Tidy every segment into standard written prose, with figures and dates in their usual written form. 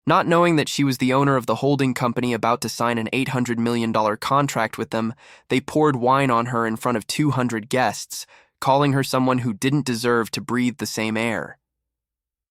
Not knowing that she was the owner of the holding company about to sign an $800 million contract with them, they poured wine on her in front of 200 guests, calling her someone who didn't deserve to breathe the same air.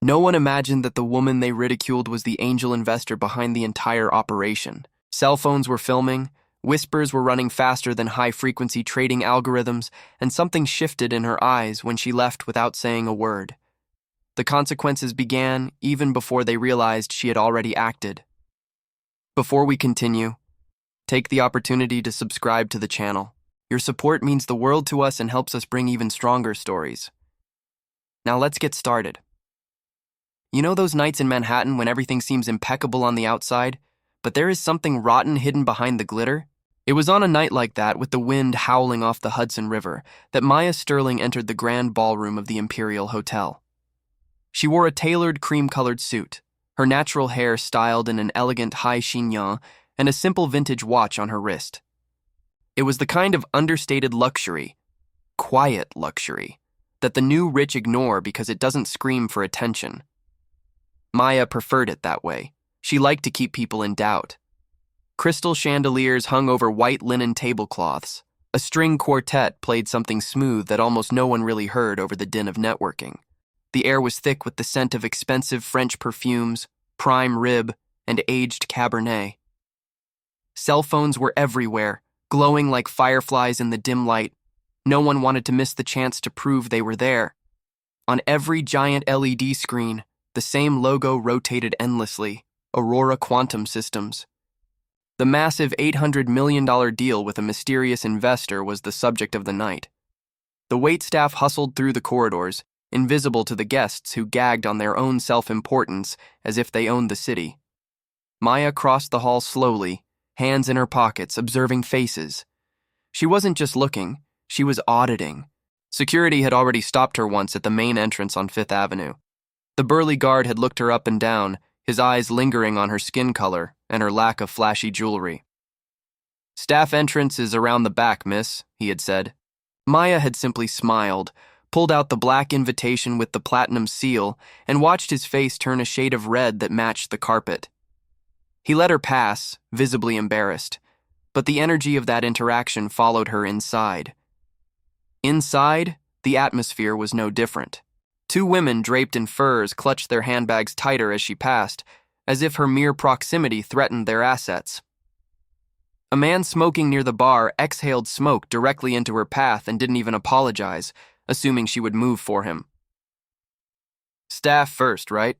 No one imagined that the woman they ridiculed was the angel investor behind the entire operation. Cell phones were filming, whispers were running faster than high-frequency trading algorithms, and something shifted in her eyes when she left without saying a word. The consequences began even before they realized she had already acted. Before we continue, take the opportunity to subscribe to the channel. Your support means the world to us and helps us bring even stronger stories. Now let's get started. You know those nights in Manhattan when everything seems impeccable on the outside, but there is something rotten hidden behind the glitter? It was on a night like that, with the wind howling off the Hudson River, that Maya Sterling entered the grand ballroom of the Imperial Hotel. She wore a tailored cream-colored suit, her natural hair styled in an elegant high chignon, and a simple vintage watch on her wrist. It was the kind of understated luxury, quiet luxury, that the new rich ignore because it doesn't scream for attention. Maya preferred it that way. She liked to keep people in doubt. Crystal chandeliers hung over white linen tablecloths. A string quartet played something smooth that almost no one really heard over the din of networking. The air was thick with the scent of expensive French perfumes, prime rib, and aged Cabernet. Cell phones were everywhere, glowing like fireflies in the dim light. No one wanted to miss the chance to prove they were there. On every giant LED screen, the same logo rotated endlessly: Aurora Quantum Systems. The massive $800 million deal with a mysterious investor was the subject of the night. The waitstaff hustled through the corridors, invisible to the guests who gagged on their own self-importance as if they owned the city. Maya crossed the hall slowly, hands in her pockets, observing faces. She wasn't just looking, she was auditing. Security had already stopped her once at the main entrance on Fifth Avenue. The burly guard had looked her up and down, his eyes lingering on her skin color and her lack of flashy jewelry. "Staff entrance is around the back, miss," he had said. Maya had simply smiled, pulled out the black invitation with the platinum seal, and watched his face turn a shade of red that matched the carpet. He let her pass, visibly embarrassed, but the energy of that interaction followed her inside. Inside, the atmosphere was no different. Two women draped in furs clutched their handbags tighter as she passed, as if her mere proximity threatened their assets. A man smoking near the bar exhaled smoke directly into her path and didn't even apologize, assuming she would move for him. "Staff first, right?"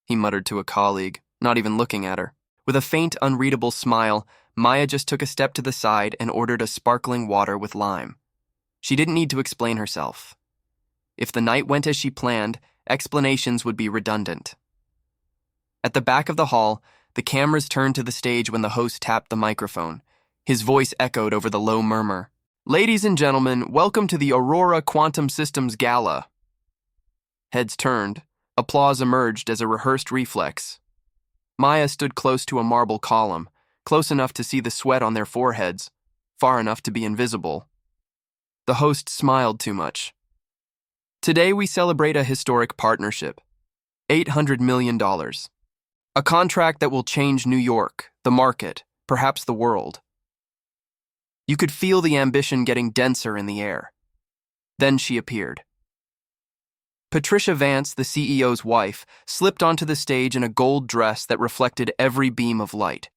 he muttered to a colleague, not even looking at her. With a faint, unreadable smile, Maya just took a step to the side and ordered a sparkling water with lime. She didn't need to explain herself. If the night went as she planned, explanations would be redundant. At the back of the hall, the cameras turned to the stage when the host tapped the microphone. His voice echoed over the low murmur. "Ladies and gentlemen, welcome to the Aurora Quantum Systems Gala." Heads turned. Applause emerged as a rehearsed reflex. Maya stood close to a marble column, close enough to see the sweat on their foreheads, far enough to be invisible. The host smiled too much. "Today we celebrate a historic partnership. $800 million. A contract that will change New York, the market, perhaps the world." You could feel the ambition getting denser in the air. Then she appeared. Patricia Vance, the CEO's wife, slipped onto the stage in a gold dress that reflected every beam of light.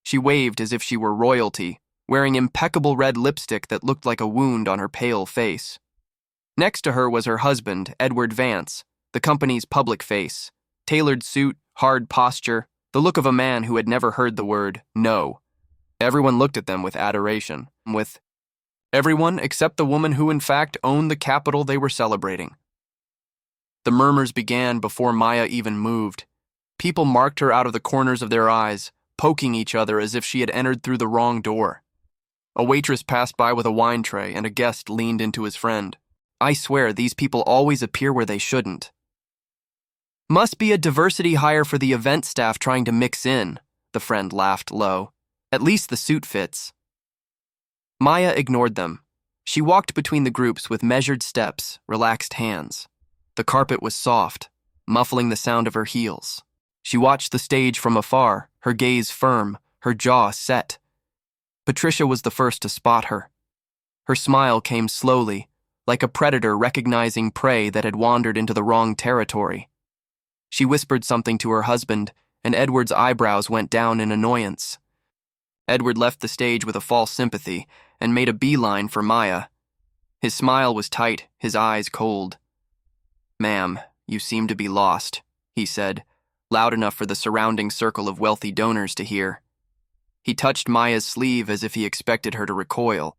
She waved as if she were royalty, wearing impeccable red lipstick that looked like a wound on her pale face. Next to her was her husband, Edward Vance, the company's public face. Tailored suit, hard posture, the look of a man who had never heard the word no. Everyone looked at them with adoration, with everyone except the woman who in fact owned the capital they were celebrating. The murmurs began before Maya even moved. People marked her out of the corners of their eyes, poking each other as if she had entered through the wrong door. A waitress passed by with a wine tray, and a guest leaned into his friend. "I swear, these people always appear where they shouldn't." "Must be a diversity hire for the event staff trying to mix in," the friend laughed low. "At least the suit fits." Maya ignored them. She walked between the groups with measured steps, relaxed hands. The carpet was soft, muffling the sound of her heels. She watched the stage from afar, her gaze firm, her jaw set. Patricia was the first to spot her. Her smile came slowly, like a predator recognizing prey that had wandered into the wrong territory. She whispered something to her husband, and Edward's eyebrows went down in annoyance. Edward left the stage with a false sympathy and made a beeline for Maya. His smile was tight, his eyes cold. "Ma'am, you seem to be lost," he said, loud enough for the surrounding circle of wealthy donors to hear. He touched Maya's sleeve as if he expected her to recoil.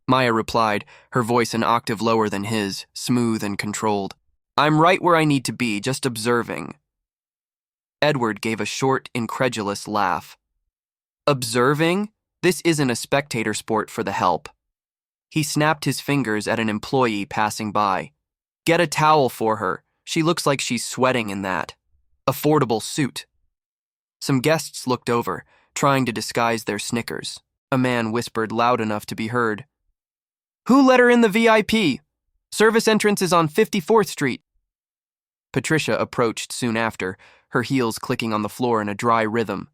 Maya replied, her voice an octave lower than his, smooth and controlled. "I'm right where I need to be, just observing." Edward gave a short, incredulous laugh. "Observing? This isn't a spectator sport for the help." He snapped his fingers at an employee passing by. "Get a towel for her. She looks like she's sweating in that affordable suit." Some guests looked over, trying to disguise their snickers. A man whispered loud enough to be heard. "Who let her in the VIP? Service entrance is on 54th Street. Patricia approached soon after, her heels clicking on the floor in a dry rhythm.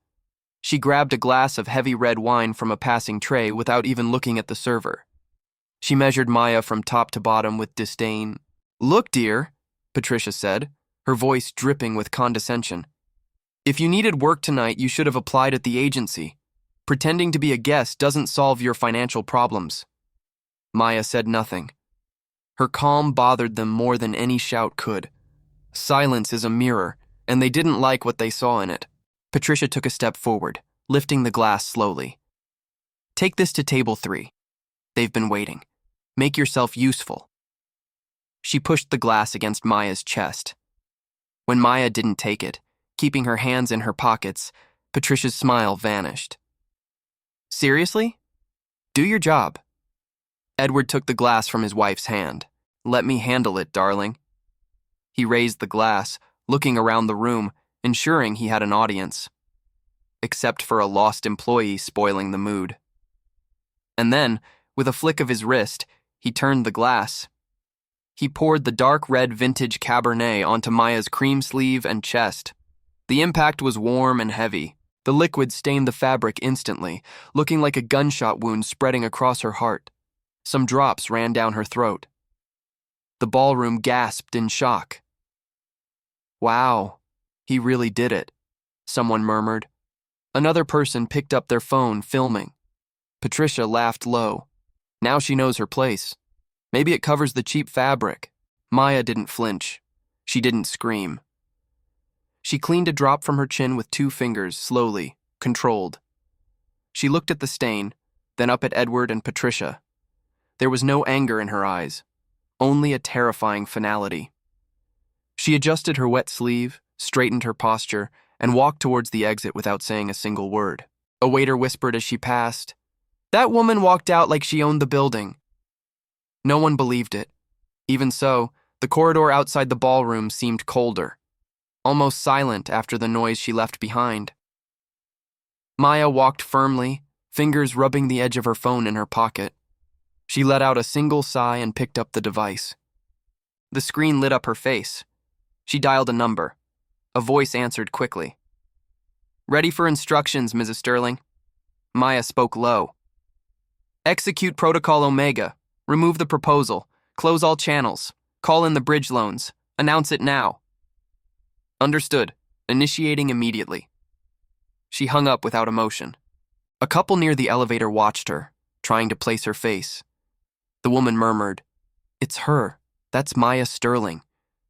She grabbed a glass of heavy red wine from a passing tray without even looking at the server. She measured Maya from top to bottom with disdain. "Look, dear," Patricia said, her voice dripping with condescension. "If you needed work tonight, you should have applied at the agency. Pretending to be a guest doesn't solve your financial problems." Maya said nothing. Her calm bothered them more than any shout could. Silence is a mirror, and they didn't like what they saw in it. Patricia took a step forward, lifting the glass slowly. "Take this to table 3. They've been waiting. Make yourself useful." She pushed the glass against Maya's chest. When Maya didn't take it, keeping her hands in her pockets, Patricia's smile vanished. "Seriously? Do your job." Edward took the glass from his wife's hand. "Let me handle it, darling." He raised the glass, looking around the room, ensuring he had an audience. Except for a lost employee spoiling the mood. And then, with a flick of his wrist, he turned the glass. He poured the dark red vintage Cabernet onto Maya's cream sleeve and chest. The impact was warm and heavy. The liquid stained the fabric instantly, looking like a gunshot wound spreading across her heart. Some drops ran down her throat. The ballroom gasped in shock. "Wow, he really did it," someone murmured. Another person picked up their phone, filming. Patricia laughed low. Now she knows her place. Maybe it covers the cheap fabric. Maya didn't flinch. She didn't scream. She cleaned a drop from her chin with 2 fingers, slowly, controlled. She looked at the stain, then up at Edward and Patricia. There was no anger in her eyes, only a terrifying finality. She adjusted her wet sleeve, straightened her posture, and walked towards the exit without saying a single word. A waiter whispered as she passed, "That woman walked out like she owned the building." No one believed it. Even so, the corridor outside the ballroom seemed colder, almost silent after the noise she left behind. Maya walked firmly, fingers rubbing the edge of her phone in her pocket. She let out a single sigh and picked up the device. The screen lit up her face. She dialed a number. A voice answered quickly. "Ready for instructions, Mrs. Sterling." Maya spoke low. "Execute Protocol Omega. Remove the proposal. Close all channels. Call in the bridge loans. Announce it now." "Understood. Initiating immediately." She hung up without emotion. A couple near the elevator watched her, trying to place her face. The woman murmured, "It's her. That's Maya Sterling,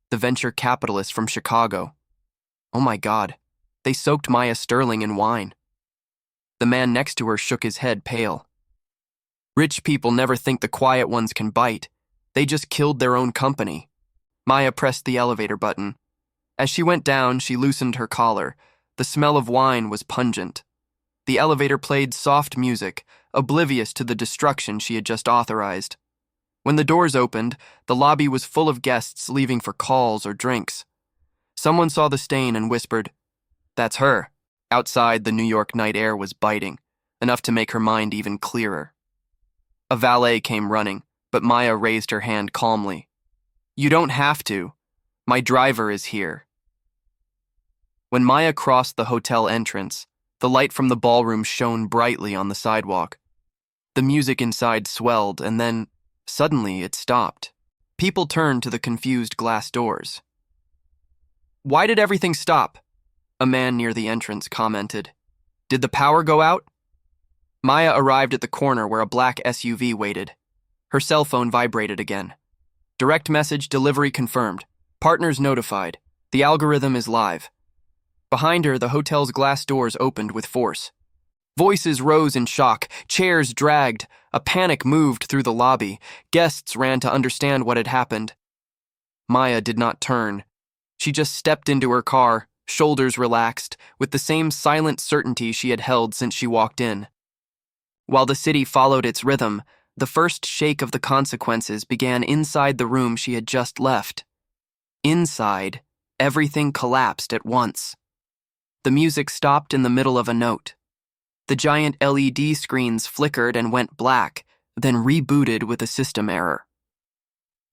the venture capitalist from Chicago." Oh my God, they soaked Maya Sterling in wine. The man next to her shook his head, pale. "Rich people never think the quiet ones can bite. They just killed their own company." Maya pressed the elevator button. As she went down, she loosened her collar. The smell of wine was pungent. The elevator played soft music, oblivious to the destruction she had just authorized. When the doors opened, the lobby was full of guests leaving for calls or drinks. Someone saw the stain and whispered, "That's her." Outside, the New York night air was biting, enough to make her mind even clearer. A valet came running, but Maya raised her hand calmly. "You don't have to. My driver is here." When Maya crossed the hotel entrance, the light from the ballroom shone brightly on the sidewalk. The music inside swelled, and then, suddenly, it stopped. People turned to the confused glass doors. "Why did everything stop?" a man near the entrance commented. "Did the power go out?" Maya arrived at the corner where a black SUV waited. Her cell phone vibrated again. Direct message delivery confirmed. Partners notified. The algorithm is live. Behind her, the hotel's glass doors opened with force. Voices rose in shock, chairs dragged, a panic moved through the lobby. Guests ran to understand what had happened. Maya did not turn. She just stepped into her car, shoulders relaxed, with the same silent certainty she had held since she walked in. While the city followed its rhythm, the first shake of the consequences began inside the room she had just left. Inside, everything collapsed at once. The music stopped in the middle of a note. The giant LED screens flickered and went black, then rebooted with a system error.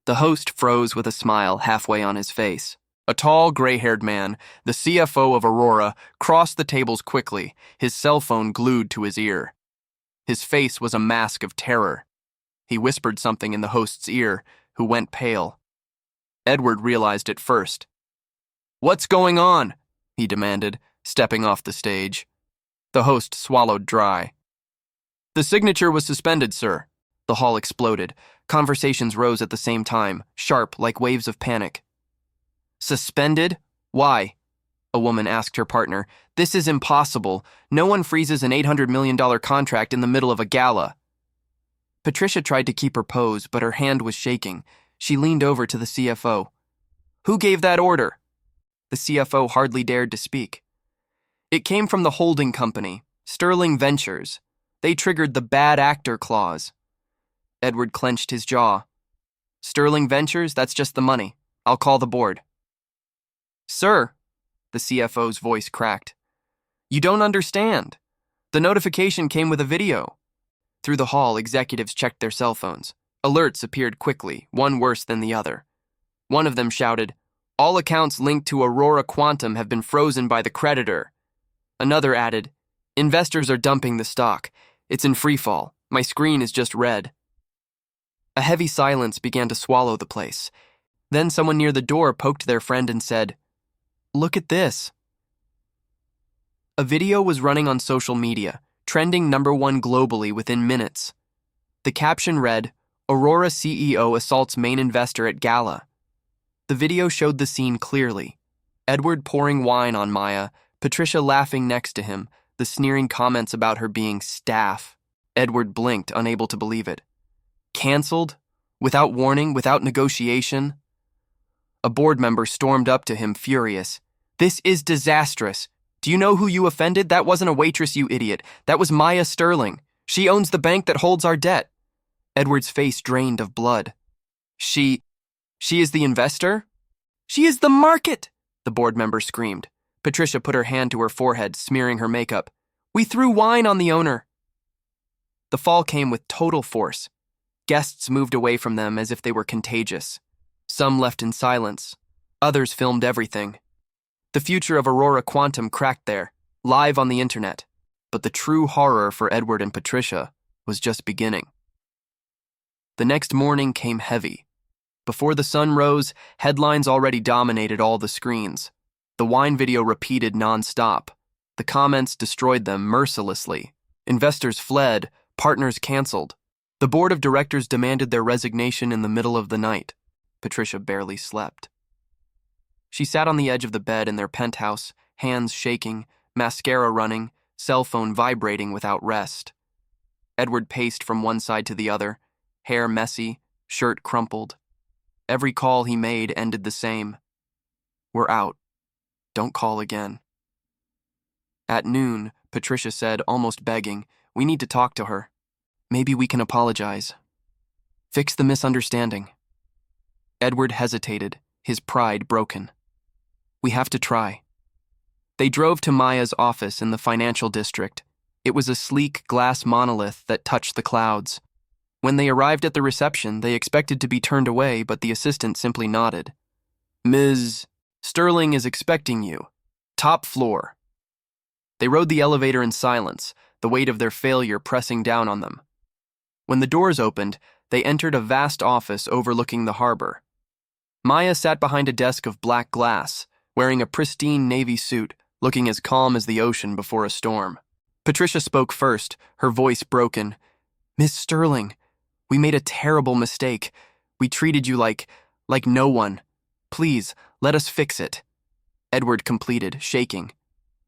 The host froze with a smile halfway on his face. A tall, gray-haired man, the CFO of Aurora, crossed the tables quickly, his cell phone glued to his ear. His face was a mask of terror. He whispered something in the host's ear, who went pale. Edward realized it first. "What's going on?" he demanded, stepping off the stage. The host swallowed dry. "The signature was suspended, sir." The hall exploded. Conversations rose at the same time, sharp like waves of panic. "Suspended? Why?" a woman asked her partner. "This is impossible. No one freezes an $800 million contract in the middle of a gala." Patricia tried to keep her pose, but her hand was shaking. She leaned over to the CFO. "Who gave that order?" The CFO hardly dared to speak. "It came from the holding company, Sterling Ventures. They triggered the bad actor clause." Edward clenched his jaw. "Sterling Ventures? That's just the money. I'll call the board." "Sir," the CFO's voice cracked, "you don't understand. The notification came with a video." Through the hall, executives checked their cell phones. Alerts appeared quickly, one worse than the other. One of them shouted, "All accounts linked to Aurora Quantum have been frozen by the creditor." Another added, "Investors are dumping the stock. It's in freefall. My screen is just red." A heavy silence began to swallow the place. Then someone near the door poked their friend and said, "Look at this." A video was running on social media, trending #1 globally within minutes. The caption read, "Aurora CEO assaults main investor at gala." The video showed the scene clearly. Edward pouring wine on Maya, Patricia laughing next to him, the sneering comments about her being staff. Edward blinked, unable to believe it. Cancelled? Without warning, without negotiation? A board member stormed up to him, furious. "This is disastrous. Do you know who you offended? That wasn't a waitress, you idiot. That was Maya Sterling. She owns the bank that holds our debt." Edward's face drained of blood. She is the investor?" "She is the market," the board member screamed. Patricia put her hand to her forehead, smearing her makeup. "We threw wine on the owner." The fall came with total force. Guests moved away from them as if they were contagious. Some left in silence. Others filmed everything. The future of Aurora Quantum cracked there, live on the internet. But the true horror for Edward and Patricia was just beginning. The next morning came heavy. Before the sun rose, headlines already dominated all the screens. The wine video repeated non-stop. The comments destroyed them mercilessly. Investors fled, partners canceled. The board of directors demanded their resignation in the middle of the night. Patricia barely slept. She sat on the edge of the bed in their penthouse, hands shaking, mascara running, cell phone vibrating without rest. Edward paced from one side to the other, hair messy, shirt crumpled. Every call he made ended the same. "We're out. Don't call again." At noon, Patricia said, almost begging, "We need to talk to her. Maybe we can apologize. Fix the misunderstanding." Edward hesitated, his pride broken. "We have to try." They drove to Maya's office in the financial district. It was a sleek glass monolith that touched the clouds. When they arrived at the reception, they expected to be turned away, but the assistant simply nodded. "Ms. Sterling is expecting you. Top floor. They rode the elevator in silence, the weight of their failure pressing down on them. When the doors opened, they entered a vast office overlooking the harbor. Maya sat behind a desk of black glass, wearing a pristine navy suit, looking as calm as the ocean before a storm. Patricia spoke first, her voice broken. "Miss Sterling, we made a terrible mistake. We treated you like no one. Please, let us fix it." Edward completed, shaking.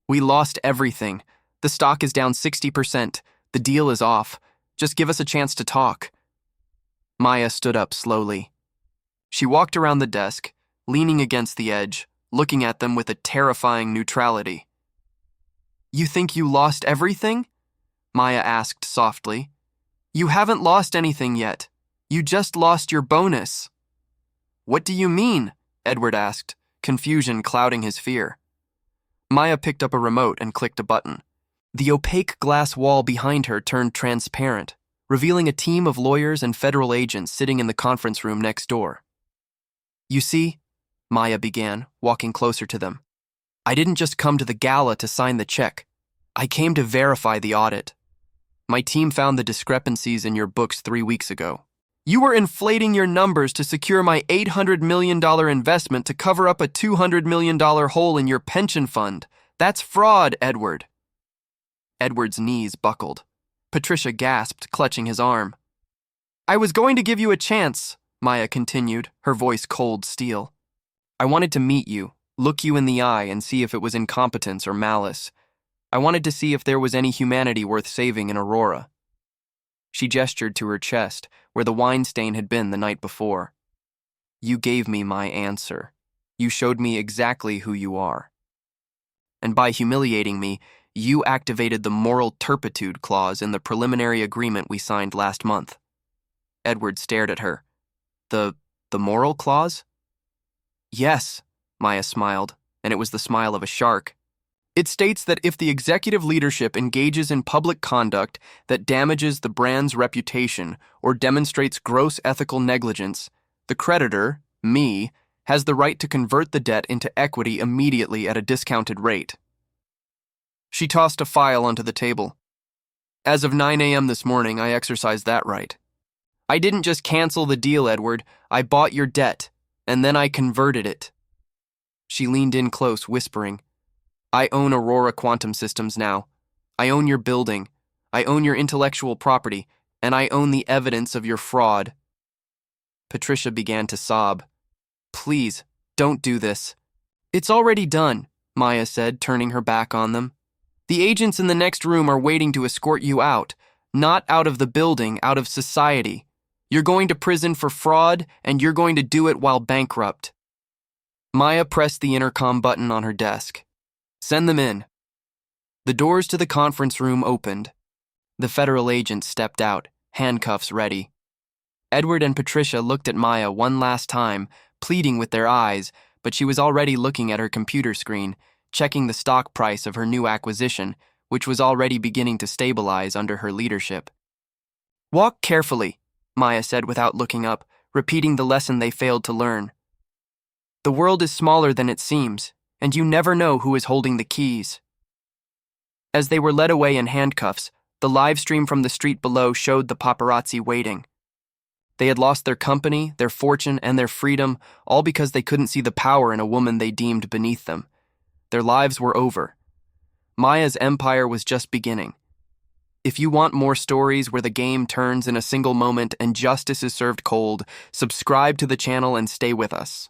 "We lost everything. The stock is down 60%. The deal is off. Just give us a chance to talk." Maya stood up slowly. She walked around the desk, leaning against the edge, looking at them with a terrifying neutrality. "You think you lost everything?" Maya asked softly. "You haven't lost anything yet. You just lost your bonus." "What do you mean?" Edward asked, confusion clouding his fear. Maya picked up a remote and clicked a button. The opaque glass wall behind her turned transparent, revealing a team of lawyers and federal agents sitting in the conference room next door. "You see," Maya began, walking closer to them, "I didn't just come to the gala to sign the check. I came to verify the audit. My team found the discrepancies in your books 3 weeks ago. You were inflating your numbers to secure my $800 million investment to cover up a $200 million hole in your pension fund. That's fraud, Edward." Edward's knees buckled. Patricia gasped, clutching his arm. "I was going to give you a chance," Maya continued, her voice cold steel. "I wanted to meet you, look you in the eye, and see if it was incompetence or malice. I wanted to see if there was any humanity worth saving in Aurora." She gestured to her chest, where the wine stain had been the night before. "You gave me my answer. You showed me exactly who you are. And by humiliating me, you activated the moral turpitude clause in the preliminary agreement we signed last month." Edward stared at her. The moral clause?" "Yes," Maya smiled, and it was the smile of a shark. "It states that if the executive leadership engages in public conduct that damages the brand's reputation or demonstrates gross ethical negligence, the creditor, me, has the right to convert the debt into equity immediately at a discounted rate." She tossed a file onto the table. "As of 9 a.m. this morning, I exercised that right. I didn't just cancel the deal, Edward. I bought your debt, and then I converted it." She leaned in close, whispering, "I own Aurora Quantum Systems now. I own your building. I own your intellectual property, and I own the evidence of your fraud." Patricia began to sob. "Please, don't do this." "It's already done," Maya said, turning her back on them. "The agents in the next room are waiting to escort you out, not out of the building, out of society. You're going to prison for fraud, and you're going to do it while bankrupt." Maya pressed the intercom button on her desk. "Send them in." The doors to the conference room opened. The federal agents stepped out, handcuffs ready. Edward and Patricia looked at Maya one last time, pleading with their eyes, but she was already looking at her computer screen, checking the stock price of her new acquisition, which was already beginning to stabilize under her leadership. "Walk carefully," Maya said without looking up, repeating the lesson they failed to learn. "The world is smaller than it seems, and you never know who is holding the keys." As they were led away in handcuffs, the live stream from the street below showed the paparazzi waiting. They had lost their company, their fortune, and their freedom, all because they couldn't see the power in a woman they deemed beneath them. Their lives were over. Maya's empire was just beginning. If you want more stories where the game turns in a single moment and justice is served cold, subscribe to the channel and stay with us.